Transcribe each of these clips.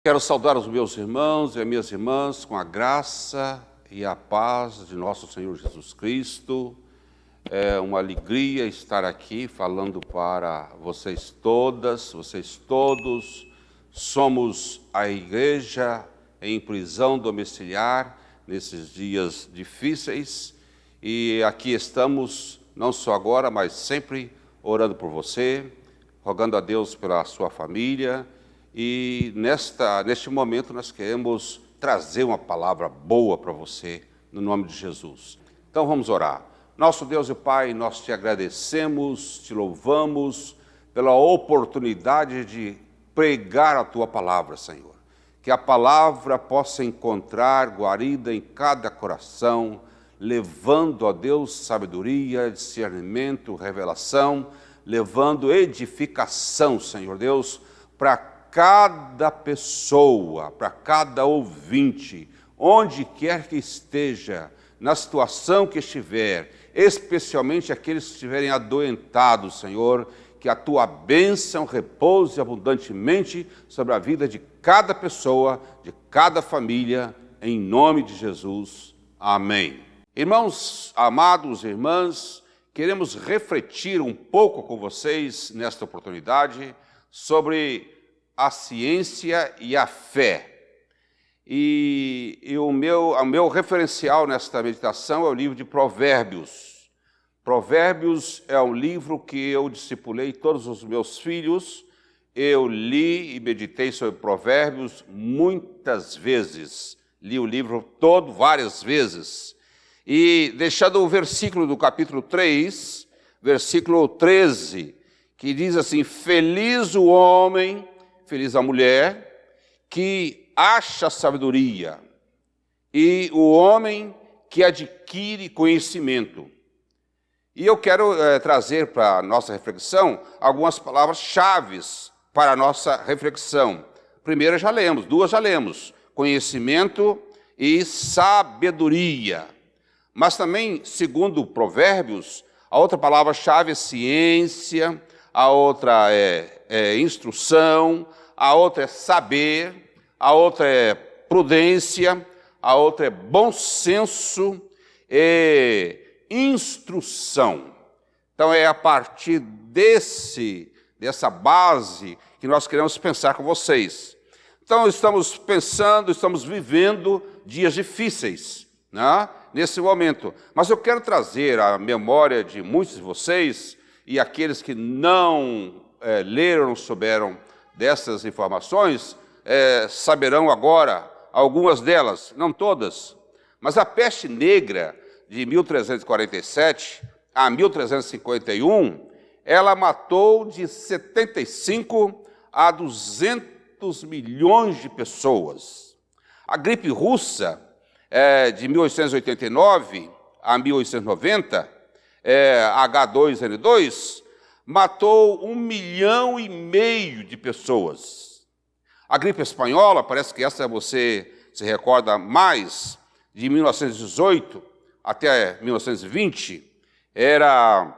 Quero saudar os meus irmãos e as minhas irmãs com a graça e a paz de nosso Senhor Jesus Cristo. É uma alegria estar aqui falando para vocês todas, vocês todos. Somos a igreja em prisão domiciliar nesses dias difíceis e aqui estamos, não só agora, mas sempre orando por você, rogando a Deus pela sua família. E neste momento nós queremos trazer uma palavra boa para você, no nome de Jesus. Então vamos orar. Nosso Deus e Pai, nós te agradecemos, te louvamos pela oportunidade de pregar a tua palavra, Senhor. Que a palavra possa encontrar guarida em cada coração, levando a Deus sabedoria, discernimento, revelação, levando edificação, Senhor Deus, para cada pessoa, para cada ouvinte, onde quer que esteja, na situação que estiver, especialmente aqueles que estiverem adoentados, Senhor, que a tua bênção repouse abundantemente sobre a vida de cada pessoa, de cada família, em nome de Jesus. Amém. Irmãos, amados irmãs, queremos refletir um pouco com vocês nesta oportunidade sobre a ciência e a fé. E o meu referencial nesta meditação é o livro de Provérbios. Provérbios é um livro que eu discipulei todos os meus filhos. Eu li e meditei sobre Provérbios muitas vezes. Li o livro todo várias vezes. E deixando o versículo do capítulo 3, versículo 13, que diz assim: feliz o homem, feliz a mulher, que acha sabedoria, e o homem que adquire conhecimento. E eu quero trazer para a nossa reflexão algumas palavras-chave para a nossa reflexão. Primeira já lemos, duas já lemos: conhecimento e sabedoria. Mas também, segundo Provérbios, a outra palavra-chave é ciência, a outra é instrução, a outra é saber, a outra é prudência, a outra é bom senso e instrução. Então é a partir dessa base que nós queremos pensar com vocês. Então estamos pensando, estamos vivendo dias difíceis, né, nesse momento. Mas eu quero trazer à memória de muitos de vocês e aqueles que não leram, não souberam dessas informações, saberão agora algumas delas, não todas. Mas a peste negra de 1347 a 1351, ela matou de 75 a 200 milhões de pessoas. A gripe russa de 1889 a 1890, H2N2, matou 1,5 milhão de pessoas. A gripe espanhola, parece que essa você se recorda mais, de 1918 até 1920, era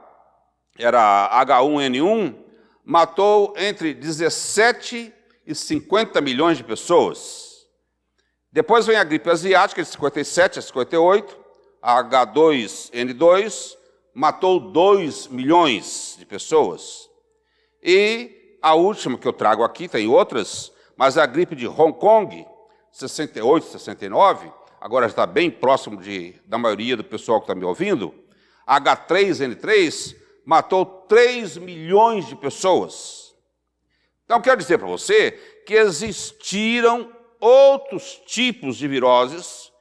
H1N1, matou entre 17 e 50 milhões de pessoas. Depois vem a gripe asiática, de 57 a 58, a H2N2, matou 2 milhões de pessoas. E a última que eu trago aqui, tem outras, mas a gripe de Hong Kong, 68, 69, agora está bem próximo da maioria do pessoal que está me ouvindo, H3N3, matou 3 milhões de pessoas. Então, quero dizer para você que existiram outros tipos de viroses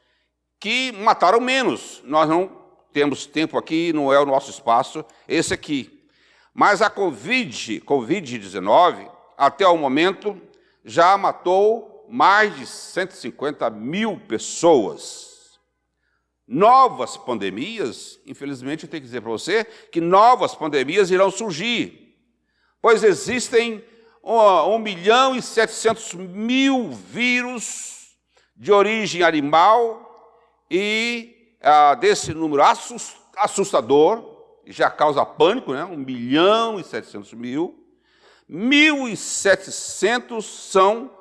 que mataram menos. Nós não temos tempo aqui, não é o nosso espaço, esse aqui. Mas a Covid-19, até o momento, já matou mais de 150 mil pessoas. Novas pandemias, infelizmente eu tenho que dizer para você, que novas pandemias irão surgir, pois existem 1.700.000 vírus de origem animal e desse número assustador, já causa pânico, né? 1.700.000, 1.700 são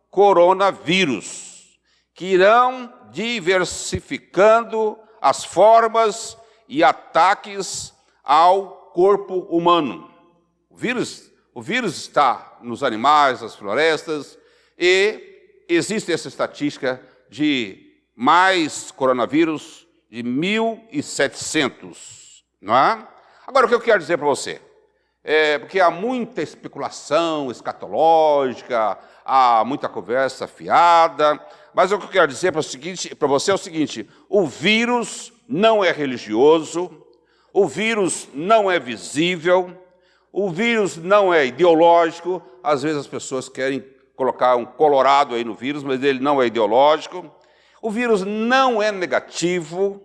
coronavírus, que irão diversificando as formas e ataques ao corpo humano. O vírus está nos animais, nas florestas, e existe essa estatística de mais coronavírus de 1.700, não é? Agora, o que eu quero dizer para você? Porque há muita especulação escatológica, há muita conversa fiada, mas o que eu quero dizer para você é o seguinte: o vírus não é religioso, o vírus não é visível, o vírus não é ideológico. Às vezes as pessoas querem colocar um colorado aí no vírus, mas ele não é ideológico. O vírus não é negativo,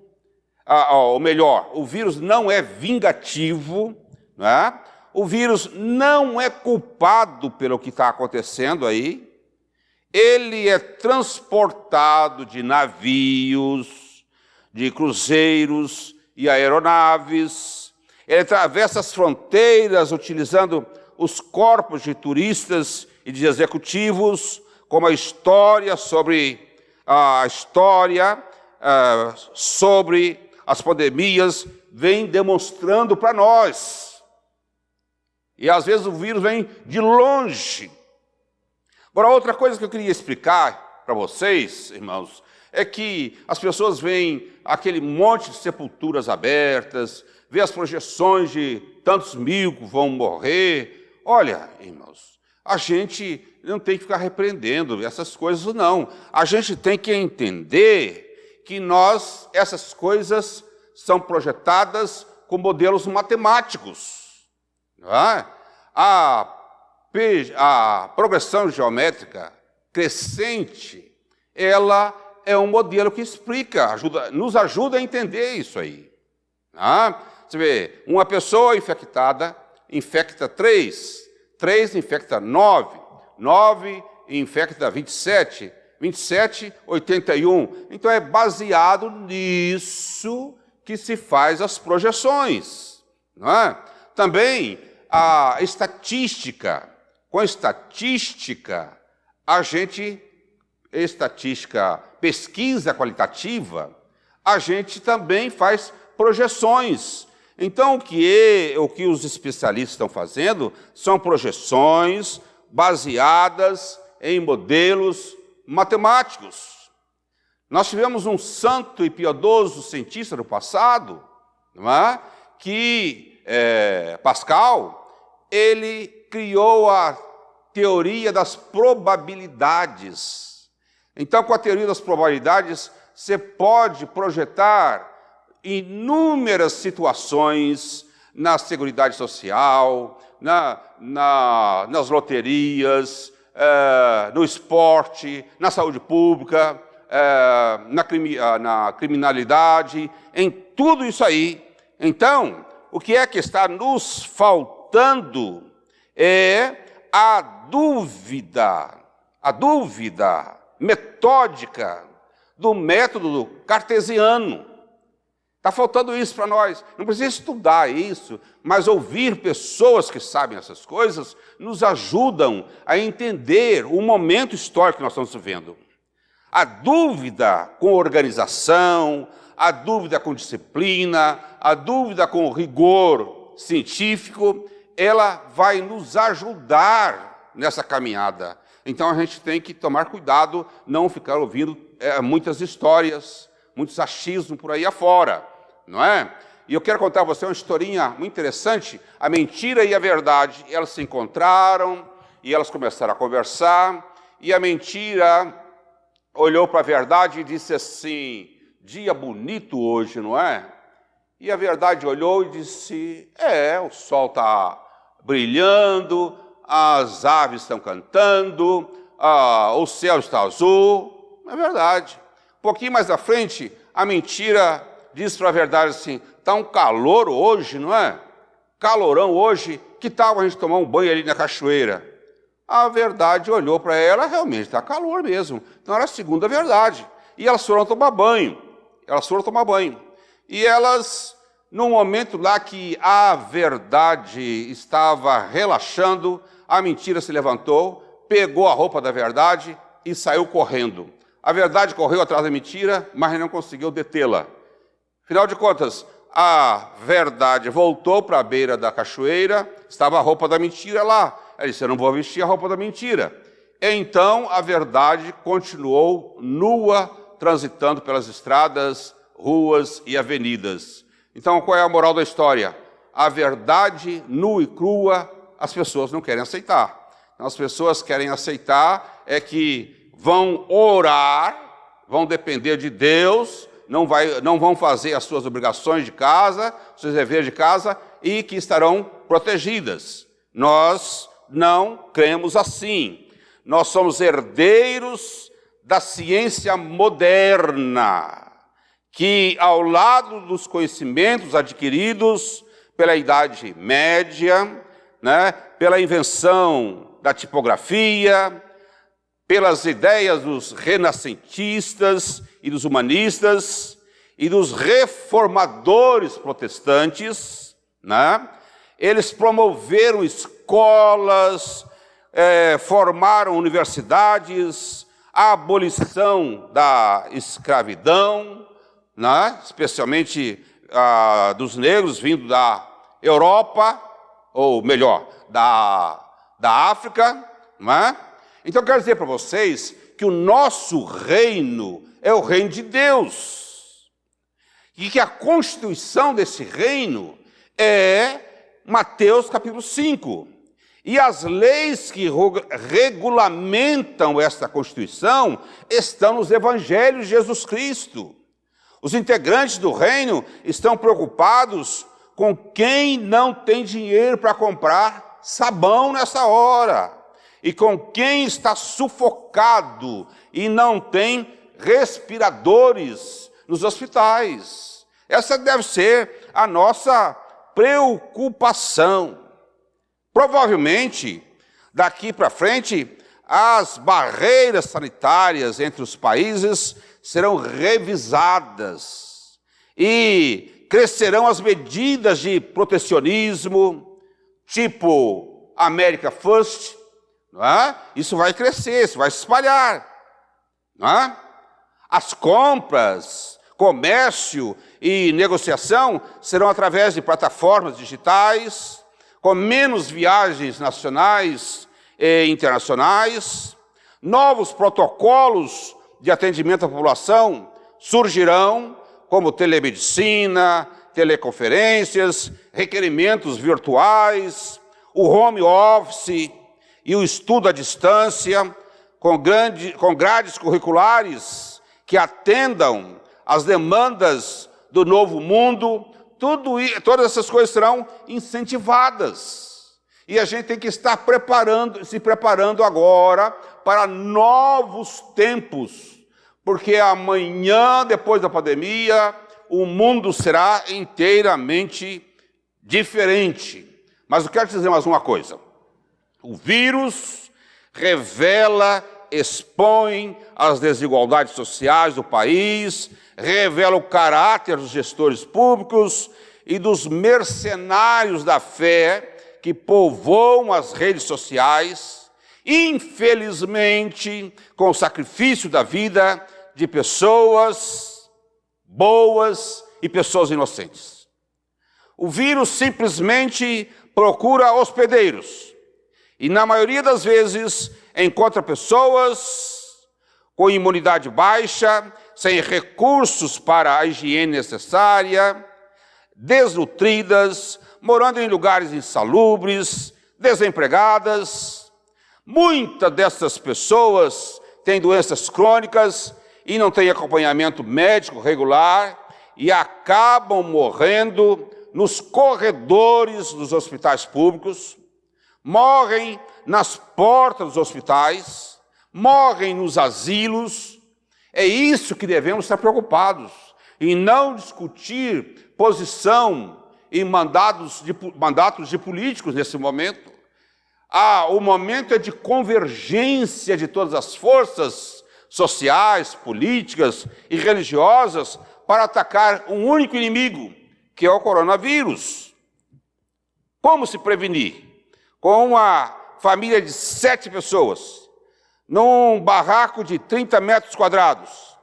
ou melhor, o vírus não é vingativo, não é? O vírus não é culpado pelo que está acontecendo aí. Ele é transportado de navios, de cruzeiros e aeronaves. Ele atravessa as fronteiras utilizando os corpos de turistas e de executivos, como a história sobre as pandemias vem demonstrando para nós. E às vezes o vírus vem de longe. Agora, outra coisa que eu queria explicar para vocês, irmãos, é que as pessoas veem aquele monte de sepulturas abertas, vê as projeções de tantos mil que vão morrer. Olha, irmãos, a gente não tem que ficar repreendendo essas coisas, não. A gente tem que entender que essas coisas são projetadas com modelos matemáticos. A progressão geométrica crescente, ela é um modelo que explica, nos ajuda a entender isso aí. Você vê, uma pessoa infectada infecta 3 infecta 9 infecta 27, 81. Então é baseado nisso que se faz as projeções. Não é? Também a estatística. Com estatística, pesquisa qualitativa, a gente também faz projeções. Então, o que os especialistas estão fazendo são projeções baseadas em modelos matemáticos. Nós tivemos um santo e piedoso cientista no passado, não é? Pascal, ele criou a teoria das probabilidades. Então, com a teoria das probabilidades, você pode projetar inúmeras situações na Seguridade Social, nas loterias, no esporte, na saúde pública, na criminalidade, em tudo isso aí. Então, o que é que está nos faltando é a dúvida metódica do método cartesiano. Está faltando isso para nós. Não precisa estudar isso, mas ouvir pessoas que sabem essas coisas nos ajudam a entender o momento histórico que nós estamos vivendo. A dúvida com organização, a dúvida com disciplina, a dúvida com rigor científico, ela vai nos ajudar nessa caminhada. Então a gente tem que tomar cuidado, não ficar ouvindo muitas histórias, muitos achismos por aí afora, não é? E eu quero contar a você uma historinha muito interessante. A mentira e a verdade, elas se encontraram e elas começaram a conversar, e a mentira olhou para a verdade e disse assim: dia bonito hoje, não é? E a verdade olhou e disse: o sol está brilhando, as aves estão cantando, o céu está azul. É verdade. Um pouquinho mais à frente, a mentira diz para a verdade assim: está um calor hoje, não é? Calorão hoje, que tal a gente tomar um banho ali na cachoeira? A verdade olhou para ela, realmente está calor mesmo. Então era a segunda verdade. E elas foram tomar banho. E elas, num momento lá que a verdade estava relaxando, a mentira se levantou, pegou a roupa da verdade, e saiu correndo. A verdade correu atrás da mentira, mas não conseguiu detê-la. Afinal de contas, a verdade voltou para a beira da cachoeira, estava a roupa da mentira lá. Ele disse, eu não vou vestir a roupa da mentira. Então, a verdade continuou nua, transitando pelas estradas, ruas e avenidas. Então, qual é a moral da história? A verdade nua e crua, as pessoas não querem aceitar. Então, as pessoas querem aceitar é que vão orar, vão depender de Deus, não vão fazer as suas obrigações de casa, seus deveres de casa, e que estarão protegidas. Nós não cremos assim. Nós somos herdeiros da ciência moderna, que ao lado dos conhecimentos adquiridos pela Idade Média, pela invenção da tipografia, pelas ideias dos renascentistas e dos humanistas e dos reformadores protestantes, eles promoveram escolas, formaram universidades, a abolição da escravidão, especialmente dos negros vindo da Europa, ou melhor, da África. Então, eu quero dizer para vocês que o nosso reino é o reino de Deus, e que a constituição desse reino é Mateus capítulo 5. E as leis que regulamentam esta Constituição estão nos evangelhos de Jesus Cristo. Os integrantes do reino estão preocupados com quem não tem dinheiro para comprar sabão nessa hora, e com quem está sufocado e não tem respiradores nos hospitais. Essa deve ser a nossa preocupação. Provavelmente, daqui para frente, as barreiras sanitárias entre os países serão revisadas e crescerão as medidas de protecionismo, tipo America First. Isso vai crescer, isso vai se espalhar. As compras, comércio e negociação serão através de plataformas digitais, com menos viagens nacionais e internacionais. Novos protocolos de atendimento à população surgirão, como telemedicina, teleconferências, requerimentos virtuais, o home office e o estudo à distância, com grades curriculares que atendam às demandas do novo mundo. Todas essas coisas serão incentivadas. E a gente tem que estar se preparando agora para novos tempos, porque amanhã, depois da pandemia, o mundo será inteiramente diferente. Mas eu quero te dizer mais uma coisa. O vírus revela, expõe as desigualdades sociais do país, revela o caráter dos gestores públicos e dos mercenários da fé que povoam as redes sociais, infelizmente, com o sacrifício da vida de pessoas boas e pessoas inocentes. O vírus simplesmente procura hospedeiros e, na maioria das vezes, encontra pessoas com imunidade baixa, sem recursos para a higiene necessária, desnutridas, morando em lugares insalubres, desempregadas. Muitas dessas pessoas têm doenças crônicas e não têm acompanhamento médico regular e acabam morrendo nos corredores dos hospitais públicos, morrem nas portas dos hospitais, morrem nos asilos. É isso que devemos estar preocupados, e não discutir posição e mandatos de políticos nesse momento. O momento é de convergência de todas as forças sociais, políticas e religiosas para atacar um único inimigo, que é o coronavírus. Como se prevenir? Com uma família de 7 pessoas, num barraco de 30 metros quadrados,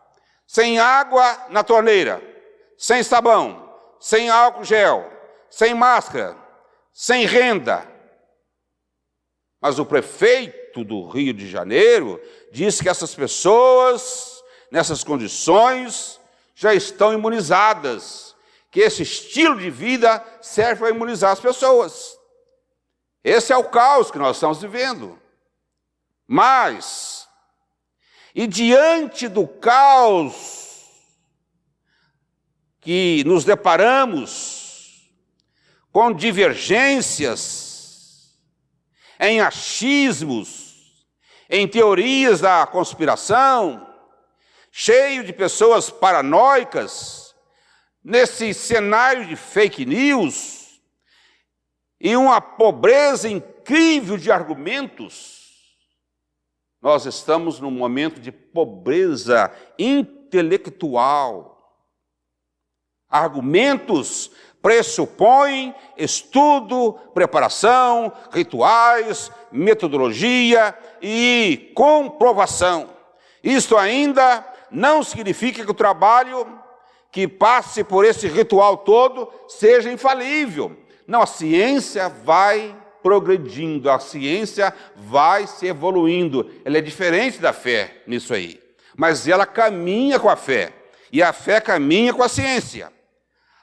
sem água na torneira, sem sabão, sem álcool gel, sem máscara, sem renda. Mas o prefeito do Rio de Janeiro disse que essas pessoas, nessas condições, já estão imunizadas, que esse estilo de vida serve para imunizar as pessoas. Esse é o caos que nós estamos vivendo. Mas, e diante do caos que nos deparamos com divergências, em achismos, em teorias da conspiração, cheio de pessoas paranoicas, nesse cenário de fake news, e uma pobreza incrível de argumentos, nós estamos num momento de pobreza intelectual. Argumentos pressupõem estudo, preparação, rituais, metodologia e comprovação. Isto ainda não significa que o trabalho que passe por esse ritual todo seja infalível. Não, a ciência vai progredindo, a ciência vai se evoluindo. Ela é diferente da fé nisso aí, mas ela caminha com a fé, e a fé caminha com a ciência.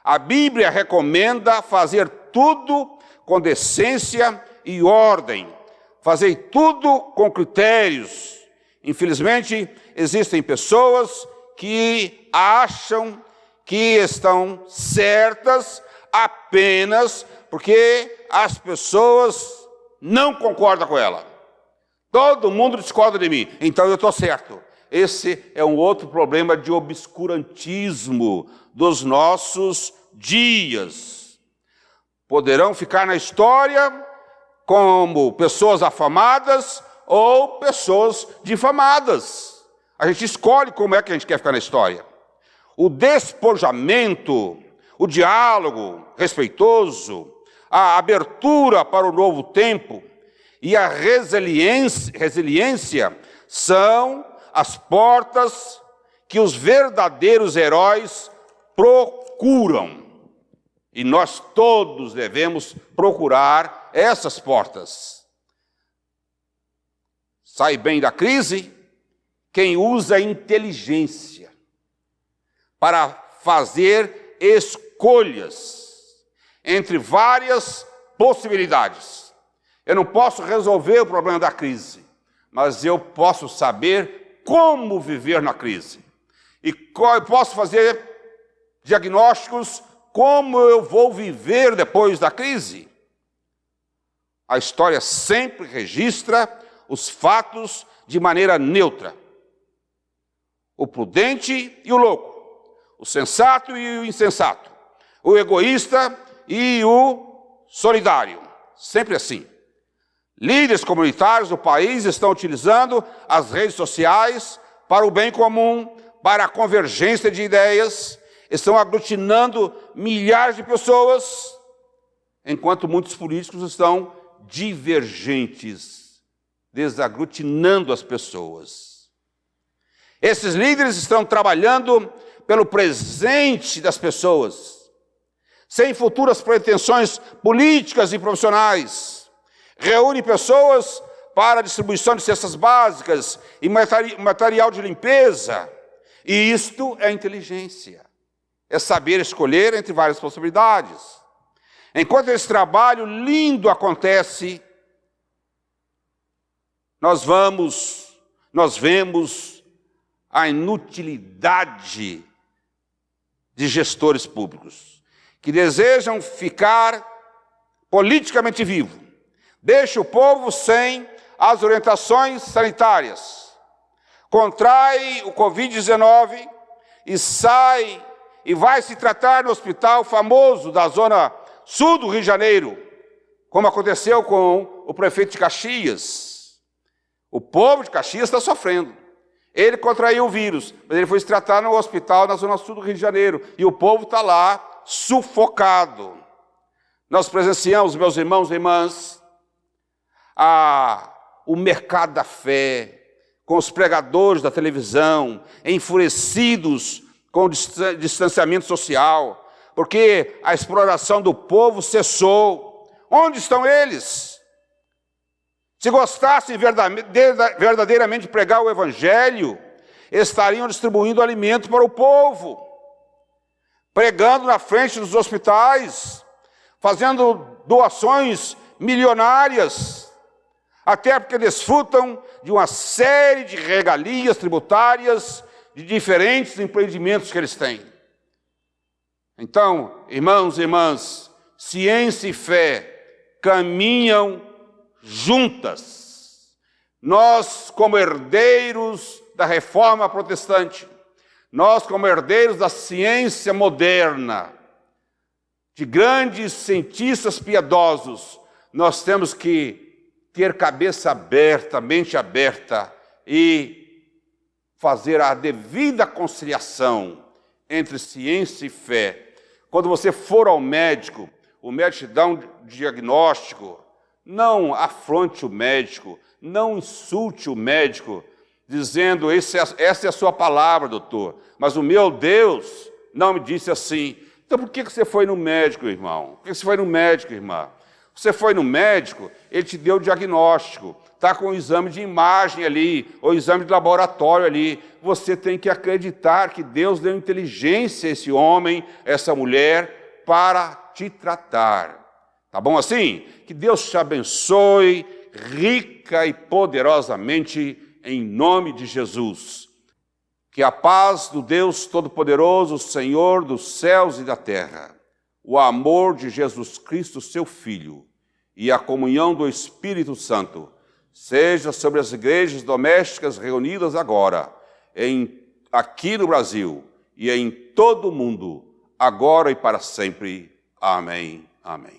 A Bíblia recomenda fazer tudo com decência e ordem, fazer tudo com critérios. Infelizmente, existem pessoas que acham que estão certas apenas porque as pessoas não concordam com ela. Todo mundo discorda de mim, então eu estou certo. Esse é um outro problema de obscurantismo dos nossos dias. Poderão ficar na história como pessoas afamadas ou pessoas difamadas. A gente escolhe como é que a gente quer ficar na história. O despojamento, o diálogo respeitoso, a abertura para o novo tempo e a resiliência são as portas que os verdadeiros heróis procuram. E nós todos devemos procurar essas portas. Sai bem da crise quem usa a inteligência para fazer escolhas entre várias possibilidades. Eu não posso resolver o problema da crise, mas eu posso saber como viver na crise. E eu posso fazer diagnósticos como eu vou viver depois da crise. A história sempre registra os fatos de maneira neutra. O prudente e o louco, o sensato e o insensato, o egoísta e o solidário. Sempre assim. Líderes comunitários do país estão utilizando as redes sociais para o bem comum, para a convergência de ideias, estão aglutinando milhares de pessoas, enquanto muitos políticos estão divergentes, desaglutinando as pessoas. Esses líderes estão trabalhando pelo presente das pessoas, sem futuras pretensões políticas e profissionais. Reúne pessoas para a distribuição de cestas básicas e material de limpeza. E isto é inteligência. É saber escolher entre várias possibilidades. Enquanto esse trabalho lindo acontece, nós vemos a inutilidade de gestores públicos que desejam ficar politicamente vivo. Deixa o povo sem as orientações sanitárias. Contrai o Covid-19 e vai se tratar no hospital famoso da zona sul do Rio de Janeiro, como aconteceu com o prefeito de Caxias. O povo de Caxias está sofrendo. Ele contraiu o vírus, mas ele foi se tratar no hospital na zona sul do Rio de Janeiro, e o povo está lá sufocado. Nós presenciamos, meus irmãos e irmãs, o mercado da fé com os pregadores da televisão, enfurecidos com o distanciamento social, porque a exploração do povo cessou. Onde estão eles? Se gostassem verdadeiramente de pregar o Evangelho, estariam distribuindo alimento para o povo, pregando na frente dos hospitais, fazendo doações milionárias, até porque desfrutam de uma série de regalias tributárias de diferentes empreendimentos que eles têm. Então, irmãos e irmãs, ciência e fé caminham juntas. Nós, como herdeiros da reforma protestante, nós, como herdeiros da ciência moderna, de grandes cientistas piedosos, nós temos que ter cabeça aberta, mente aberta e fazer a devida conciliação entre ciência e fé. Quando você for ao médico, o médico te dá um diagnóstico, não afronte o médico, não insulte o médico, dizendo, essa é a sua palavra, doutor, mas o meu Deus não me disse assim. Então por que você foi no médico, irmão? Por que você foi no médico, irmã? Você foi no médico, ele te deu o diagnóstico, está com o exame de imagem ali, ou exame de laboratório ali. Você tem que acreditar que Deus deu inteligência a esse homem, a essa mulher, para te tratar. Tá bom assim? Que Deus te abençoe rica e poderosamente em nome de Jesus. Que a paz do Deus Todo-Poderoso, Senhor dos céus e da terra, o amor de Jesus Cristo, seu Filho, e a comunhão do Espírito Santo, seja sobre as igrejas domésticas reunidas agora, aqui no Brasil e em todo o mundo, agora e para sempre. Amém. Amém.